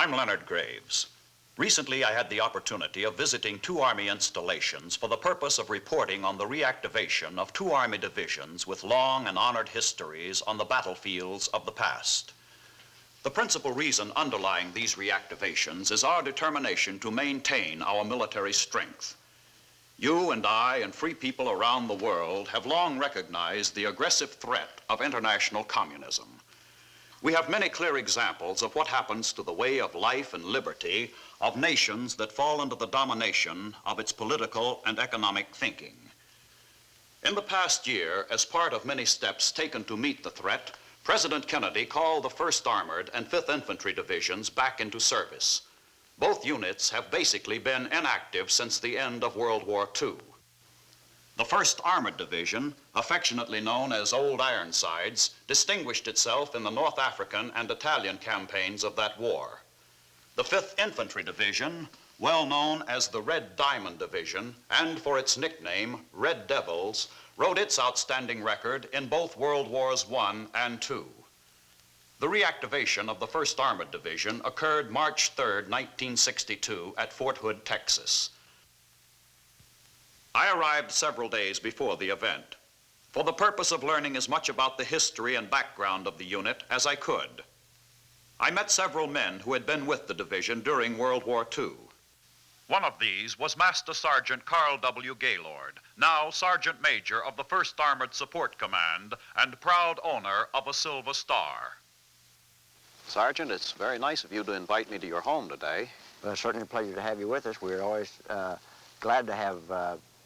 I'm Leonard Graves. Recently, I had the opportunity of visiting two Army installations for the purpose of reporting on the reactivation of two Army divisions with long and honored histories on the battlefields of the past. The principal reason underlying these reactivations is our determination to maintain our military strength. You and I and free people around the world have long recognized the aggressive threat of international communism. We have many clear examples of what happens to the way of life and liberty of nations that fall under the domination of its political and economic thinking. In the past year, as part of many steps taken to meet the threat, President Kennedy called the 1st Armored and 5th Infantry Divisions back into service. Both units have basically been inactive since the end of World War II. The 1st Armored Division, affectionately known as Old Ironsides, distinguished itself in the North African and Italian campaigns of that war. The 5th Infantry Division, well known as the Red Diamond Division, and for its nickname, Red Devils, wrote its outstanding record in both World Wars I and II. The reactivation of the 1st Armored Division occurred March 3, 1962, at Fort Hood, Texas. I arrived several days before the event for the purpose of learning as much about the history and background of the unit as I could. I met several men who had been with the division during World War II. One of these was Master Sergeant Carl W. Gaylord, now Sergeant Major of the 1st Armored Support Command and proud owner of a Silver Star. Sergeant, it's very nice of you to invite me to your home today. Well, it's certainly a pleasure to have you with us. We're always glad to have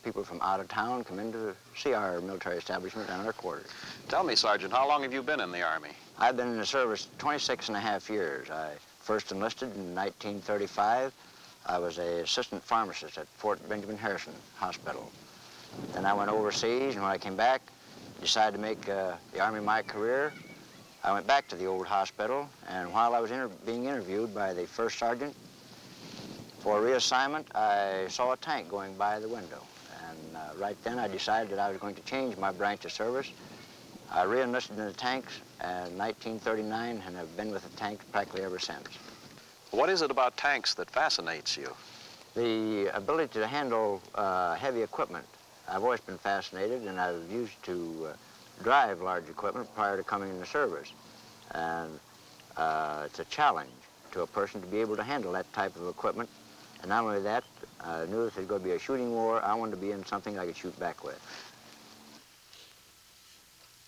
people from out of town come in to see our military establishment and our quarters. Tell me, Sergeant, how long have you been in the Army? I've been in the service 26 and a half years. I first enlisted in 1935. I was an assistant pharmacist at Fort Benjamin Harrison Hospital. Then I went overseas, and when I came back, decided to make the Army my career. I went back to the old hospital, and while I was being interviewed by the first sergeant for reassignment, I saw a tank going by the window. And right then I decided that I was going to change my branch of service. I re-enlisted in the tanks in 1939 and have been with the tanks practically ever since. What is it about tanks that fascinates you? The ability to handle heavy equipment. I've always been fascinated, and I've used to drive large equipment prior to coming into service. And it's a challenge to a person to be able to handle that type of equipment. And not only that, I knew if there's going to be a shooting war, I wanted to be in something I could shoot back with.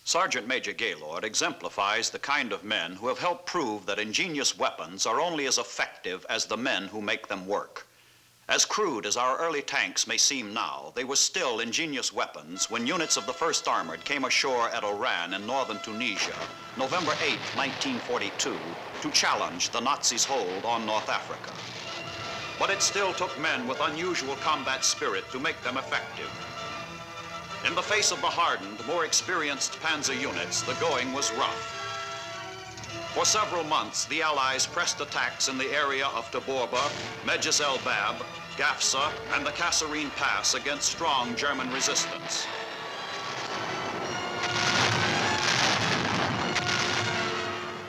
Sergeant Major Gaylord exemplifies the kind of men who have helped prove that ingenious weapons are only as effective as the men who make them work. As crude as our early tanks may seem now, they were still ingenious weapons when units of the 1st Armored came ashore at Oran in northern Tunisia, November 8, 1942, to challenge the Nazis' hold on North Africa. But it still took men with unusual combat spirit to make them effective. In the face of the hardened, more experienced panzer units, the going was rough. For several months, the Allies pressed attacks in the area of Taborba, Medjis el Bab, Gafsa, and the Kasserine Pass against strong German resistance.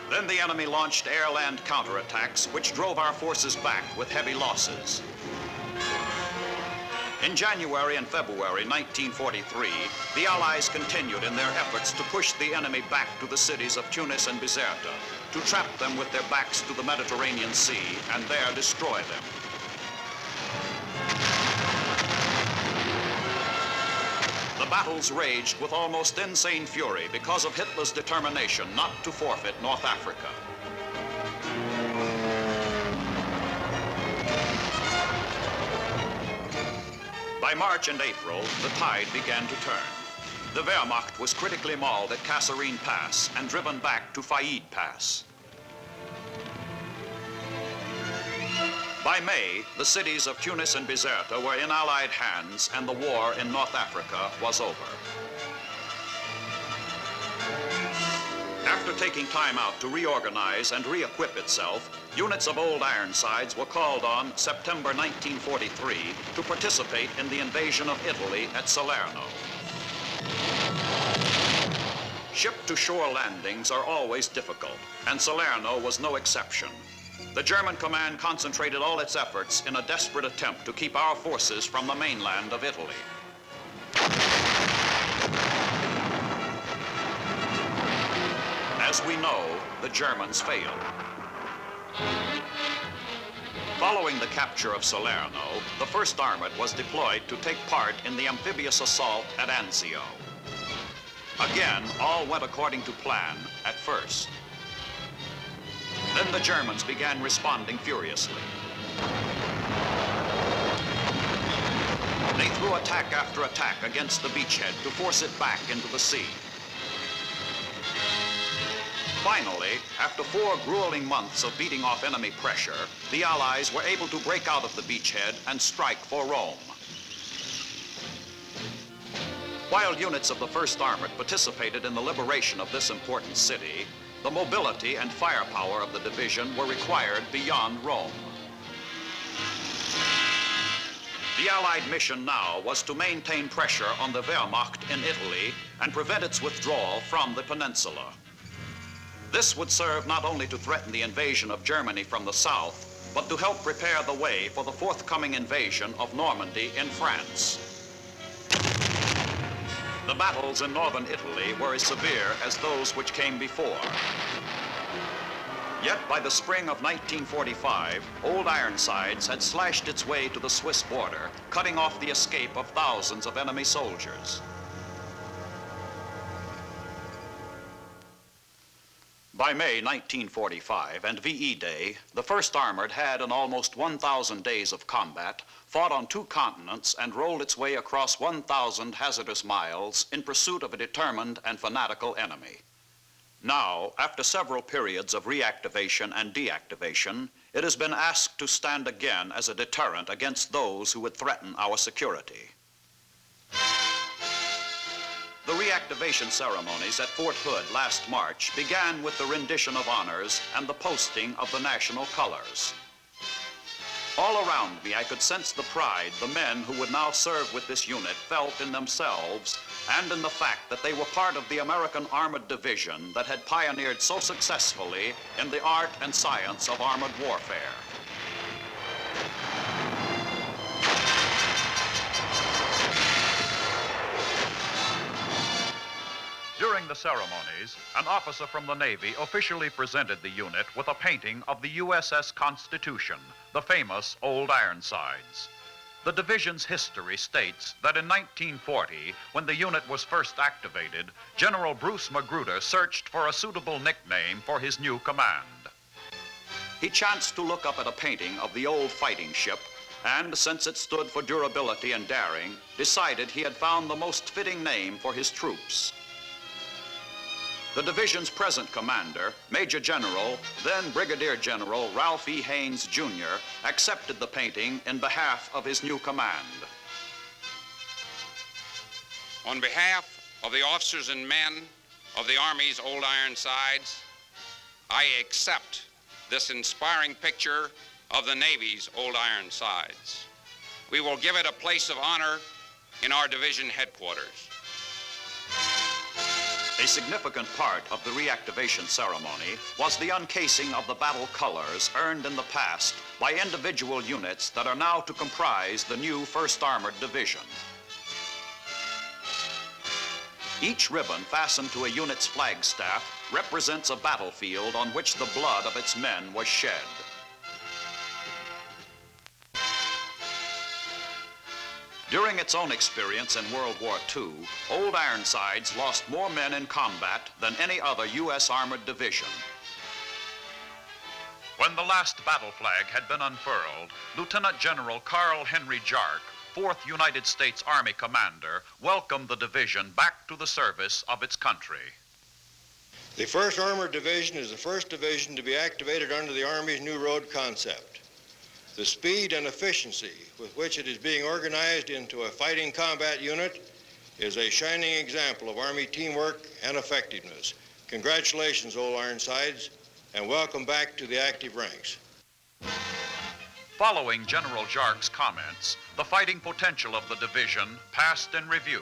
Then the enemy launched air-land counterattacks, which drove our forces back with heavy losses. In January and February 1943, the Allies continued in their efforts to push the enemy back to the cities of Tunis and Bizerta, to trap them with their backs to the Mediterranean Sea and there destroy them. The battles raged with almost insane fury because of Hitler's determination not to forfeit North Africa. By March and April, the tide began to turn. The Wehrmacht was critically mauled at Kasserine Pass and driven back to Faid Pass. By May, the cities of Tunis and Bizerta were in Allied hands, and the war in North Africa was over. After taking time out to reorganize and re-equip itself, units of Old Ironsides were called on September 1943 to participate in the invasion of Italy at Salerno. Ship-to-shore landings are always difficult, and Salerno was no exception. The German command concentrated all its efforts in a desperate attempt to keep our forces from the mainland of Italy. As we know, the Germans failed. Following the capture of Salerno, the 1st Armored was deployed to take part in the amphibious assault at Anzio. Again, all went according to plan at first. Then the Germans began responding furiously. They threw attack after attack against the beachhead to force it back into the sea. Finally, after 4 grueling months of beating off enemy pressure, the Allies were able to break out of the beachhead and strike for Rome. While units of the 1st Armored participated in the liberation of this important city, the mobility and firepower of the division were required beyond Rome. The Allied mission now was to maintain pressure on the Wehrmacht in Italy and prevent its withdrawal from the peninsula. This would serve not only to threaten the invasion of Germany from the south, but to help prepare the way for the forthcoming invasion of Normandy in France. The battles in northern Italy were as severe as those which came before. Yet by the spring of 1945, Old Ironsides had slashed its way to the Swiss border, cutting off the escape of thousands of enemy soldiers. By May 1945 and VE Day, the 1st Armored had in almost 1,000 days of combat, fought on 2 continents and rolled its way across 1,000 hazardous miles in pursuit of a determined and fanatical enemy. Now, after several periods of reactivation and deactivation, it has been asked to stand again as a deterrent against those who would threaten our security. The reactivation ceremonies at Fort Hood last March began with the rendition of honors and the posting of the national colors. All around me, I could sense the pride the men who would now serve with this unit felt in themselves and in the fact that they were part of the American Armored Division that had pioneered so successfully in the art and science of armored warfare. During the ceremonies, an officer from the Navy officially presented the unit with a painting of the USS Constitution, the famous Old Ironsides. The division's history states that in 1940, when the unit was first activated, General Bruce Magruder searched for a suitable nickname for his new command. He chanced to look up at a painting of the old fighting ship, and since it stood for durability and daring, decided he had found the most fitting name for his troops. The division's present commander, Major General, then Brigadier General Ralph E. Haynes, Jr., accepted the painting in behalf of his new command. On behalf of the officers and men of the Army's Old Ironsides, I accept this inspiring picture of the Navy's Old Ironsides. We will give it a place of honor in our division headquarters. A significant part of the reactivation ceremony was the uncasing of the battle colors earned in the past by individual units that are now to comprise the new 1st Armored Division. Each ribbon fastened to a unit's flagstaff represents a battlefield on which the blood of its men was shed. During its own experience in World War II, Old Ironsides lost more men in combat than any other U.S. Armored Division. When the last battle flag had been unfurled, Lieutenant General Carl Henry Jark, 4th United States Army Commander, welcomed the division back to the service of its country. The 1st Armored Division is the first division to be activated under the Army's new road concept. The speed and efficiency with which it is being organized into a fighting combat unit is a shining example of Army teamwork and effectiveness. Congratulations, Old Ironsides, and welcome back to the active ranks. Following General Jark's comments, the fighting potential of the division passed in review.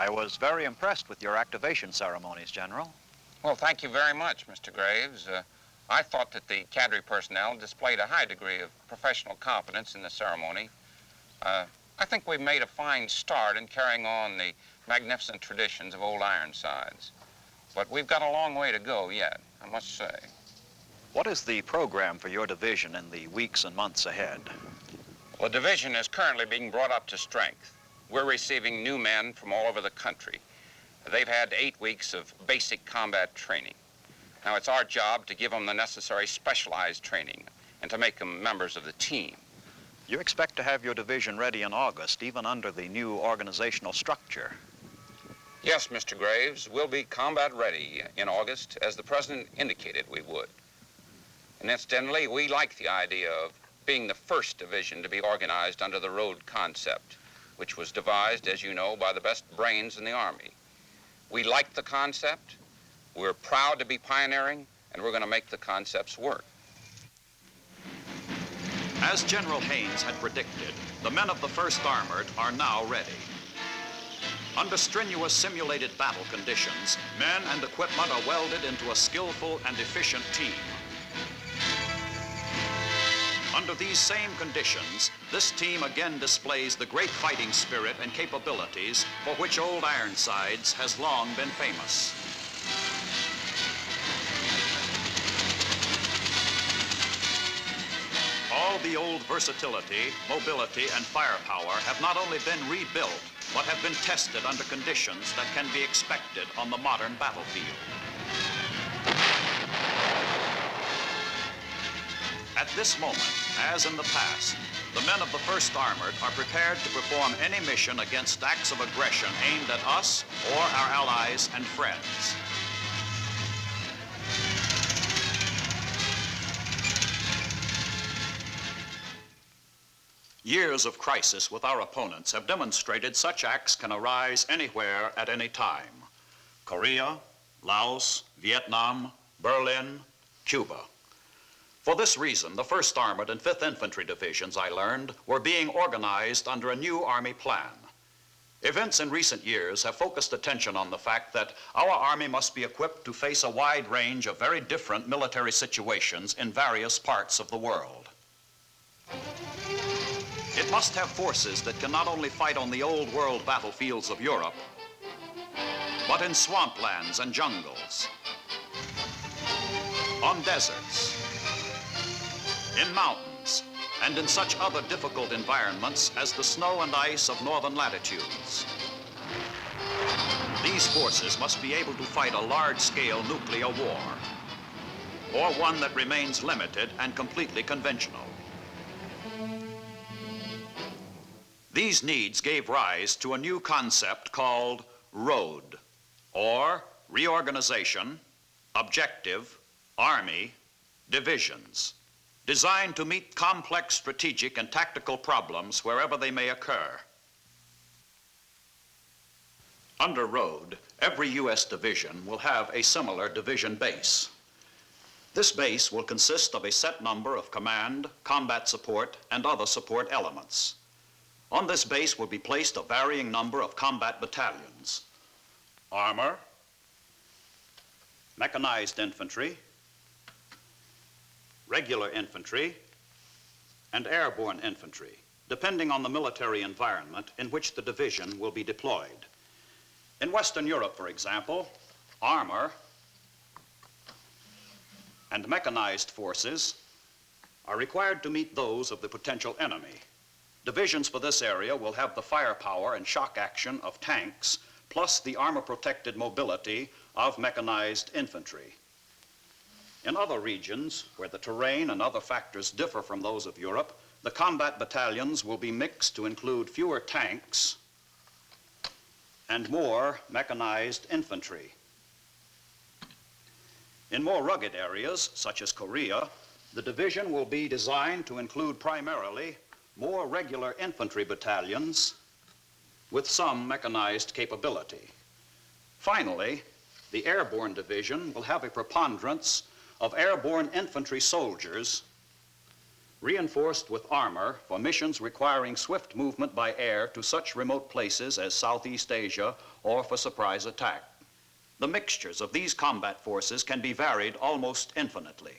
I was very impressed with your activation ceremonies, General. Well, thank you very much, Mr. Graves. I thought that the cadre personnel displayed a high degree of professional competence in the ceremony. I think we've made a fine start in carrying on the magnificent traditions of Old Ironsides. But we've got a long way to go yet, I must say. What is the program for your division in the weeks and months ahead? Well, the division is currently being brought up to strength. We're receiving new men from all over the country. They've had 8 weeks of basic combat training. Now, it's our job to give them the necessary specialized training and to make them members of the team. You expect to have your division ready in August, even under the new organizational structure. Yes, Mr. Graves, we'll be combat ready in August, as the President indicated we would. And incidentally, we like the idea of being the first division to be organized under the road concept, which was devised, as you know, by the best brains in the Army. We like the concept, we're proud to be pioneering, and we're going to make the concepts work. As General Haynes had predicted, the men of the 1st Armored are now ready. Under strenuous simulated battle conditions, men and equipment are welded into a skillful and efficient team. Under these same conditions, this team again displays the great fighting spirit and capabilities for which Old Ironsides has long been famous. All the old versatility, mobility, and firepower have not only been rebuilt, but have been tested under conditions that can be expected on the modern battlefield. At this moment, as in the past, the men of the 1st Armored are prepared to perform any mission against acts of aggression aimed at us or our allies and friends. Years of crisis with our opponents have demonstrated such acts can arise anywhere at any time. Korea, Laos, Vietnam, Berlin, Cuba. For this reason, the 1st Armored and 5th Infantry Divisions, I learned, were being organized under a new Army plan. Events in recent years have focused attention on the fact that our Army must be equipped to face a wide range of very different military situations in various parts of the world. It must have forces that can not only fight on the old world battlefields of Europe, but in swamplands and jungles, on deserts, in mountains, and in such other difficult environments as the snow and ice of northern latitudes. These forces must be able to fight a large-scale nuclear war, or one that remains limited and completely conventional. These needs gave rise to a new concept called ROAD, or Reorganization, Objective, Army, Divisions, designed to meet complex strategic and tactical problems wherever they may occur. Under ROAD, every U.S. division will have a similar division base. This base will consist of a set number of command, combat support, and other support elements. On this base will be placed a varying number of combat battalions: armor, mechanized infantry, regular infantry, and airborne infantry, depending on the military environment in which the division will be deployed. In Western Europe, for example, armor and mechanized forces are required to meet those of the potential enemy. Divisions for this area will have the firepower and shock action of tanks, plus the armor-protected mobility of mechanized infantry. In other regions, where the terrain and other factors differ from those of Europe, the combat battalions will be mixed to include fewer tanks and more mechanized infantry. In more rugged areas, such as Korea, the division will be designed to include primarily more regular infantry battalions with some mechanized capability. Finally, the airborne division will have a preponderance of airborne infantry soldiers reinforced with armor for missions requiring swift movement by air to such remote places as Southeast Asia or for surprise attack. The mixtures of these combat forces can be varied almost infinitely.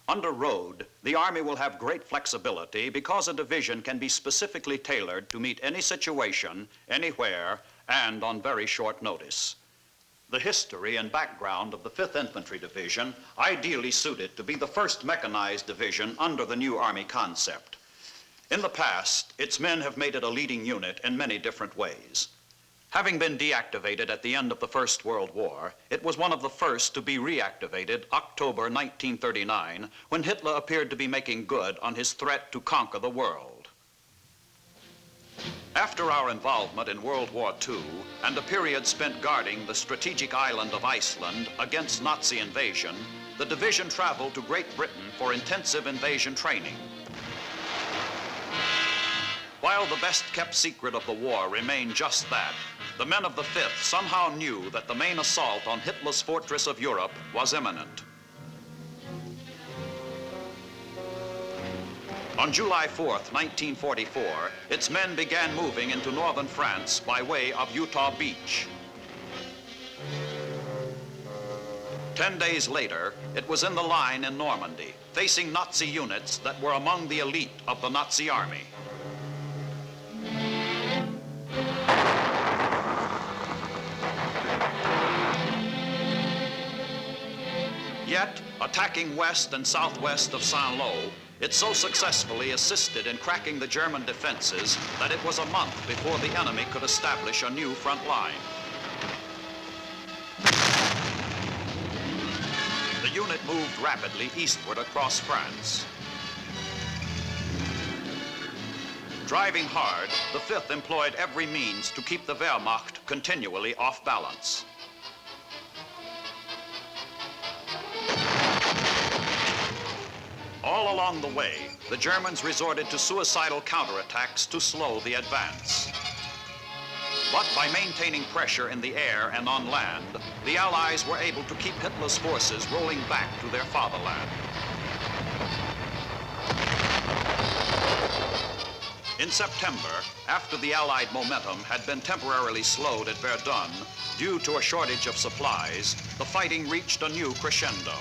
Under road, the Army will have great flexibility because a division can be specifically tailored to meet any situation, anywhere, and on very short notice. The history and background of the 5th Infantry Division ideally suited to be the first mechanized division under the new Army concept. In the past, its men have made it a leading unit in many different ways. Having been deactivated at the end of the First World War, it was one of the first to be reactivated October 1939, when Hitler appeared to be making good on his threat to conquer the world. After our involvement in World War II and a period spent guarding the strategic island of Iceland against Nazi invasion, the division traveled to Great Britain for intensive invasion training. While the best-kept secret of the war remained just that, the men of the 5th somehow knew that the main assault on Hitler's fortress of Europe was imminent. On July 4th, 1944, its men began moving into northern France by way of Utah Beach. 10 days later, it was in the line in Normandy, facing Nazi units that were among the elite of the Nazi army. Yet, attacking west and southwest of Saint-Lô, it so successfully assisted in cracking the German defenses that it was a month before the enemy could establish a new front line. The unit moved rapidly eastward across France. Driving hard, the 5th employed every means to keep the Wehrmacht continually off balance. All along the way, the Germans resorted to suicidal counterattacks to slow the advance. But by maintaining pressure in the air and on land, the Allies were able to keep Hitler's forces rolling back to their fatherland. In September, after the Allied momentum had been temporarily slowed at Verdun due to a shortage of supplies, the fighting reached a new crescendo.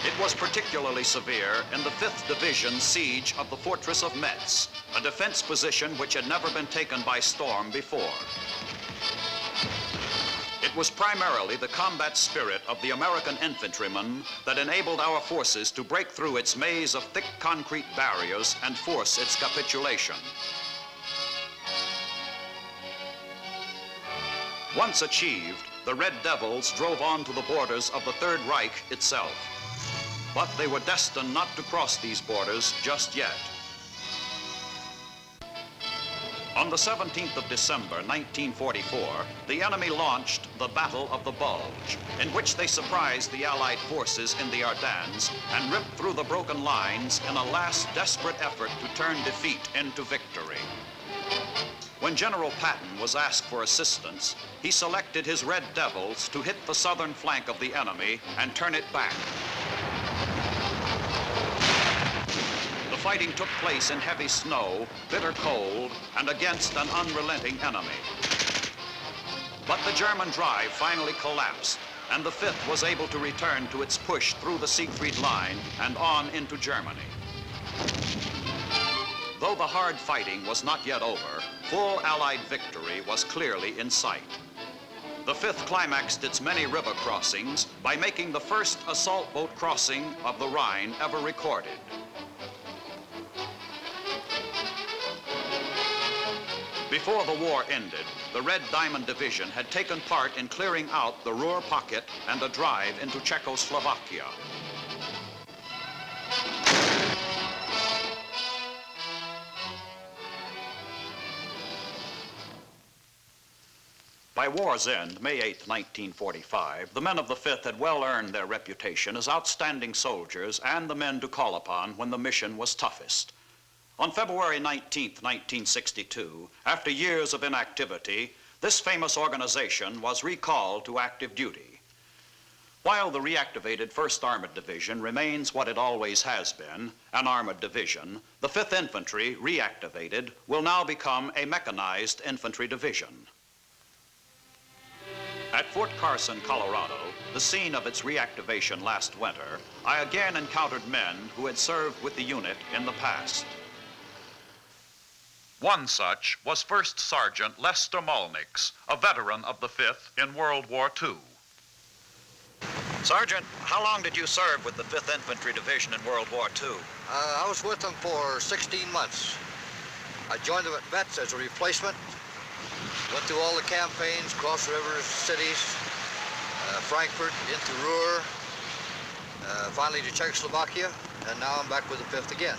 It was particularly severe in the 5th Division's siege of the fortress of Metz, a defense position which had never been taken by storm before. It was primarily the combat spirit of the American infantrymen that enabled our forces to break through its maze of thick concrete barriers and force its capitulation. Once achieved, the Red Devils drove on to the borders of the Third Reich itself. But they were destined not to cross these borders just yet. On the 17th of December, 1944, the enemy launched the Battle of the Bulge, in which they surprised the Allied forces in the Ardennes and ripped through the broken lines in a last desperate effort to turn defeat into victory. When General Patton was asked for assistance, he selected his Red Devils to hit the southern flank of the enemy and turn it back. The fighting took place in heavy snow, bitter cold, and against an unrelenting enemy. But the German drive finally collapsed, and the 5th was able to return to its push through the Siegfried Line and on into Germany. Though the hard fighting was not yet over, full Allied victory was clearly in sight. The 5th climaxed its many river crossings by making the first assault boat crossing of the Rhine ever recorded. Before the war ended, the Red Diamond Division had taken part in clearing out the Ruhr Pocket and a drive into Czechoslovakia. By war's end, May 8, 1945, the men of the 5th had well earned their reputation as outstanding soldiers and the men to call upon when the mission was toughest. On February 19, 1962, after years of inactivity, this famous organization was recalled to active duty. While the reactivated 1st Armored Division remains what it always has been, an armored division, the 5th Infantry, reactivated, will now become a mechanized infantry division. At Fort Carson, Colorado, the scene of its reactivation last winter, I again encountered men who had served with the unit in the past. One such was First Sergeant Lester Malnix, a veteran of the 5th in World War II. Sergeant, how long did you serve with the 5th Infantry Division in World War II? I was with them for 16 months. I joined them at Metz as a replacement. Went through all the campaigns, cross rivers, cities, Frankfurt, into Ruhr, finally to Czechoslovakia, and now I'm back with the 5th again.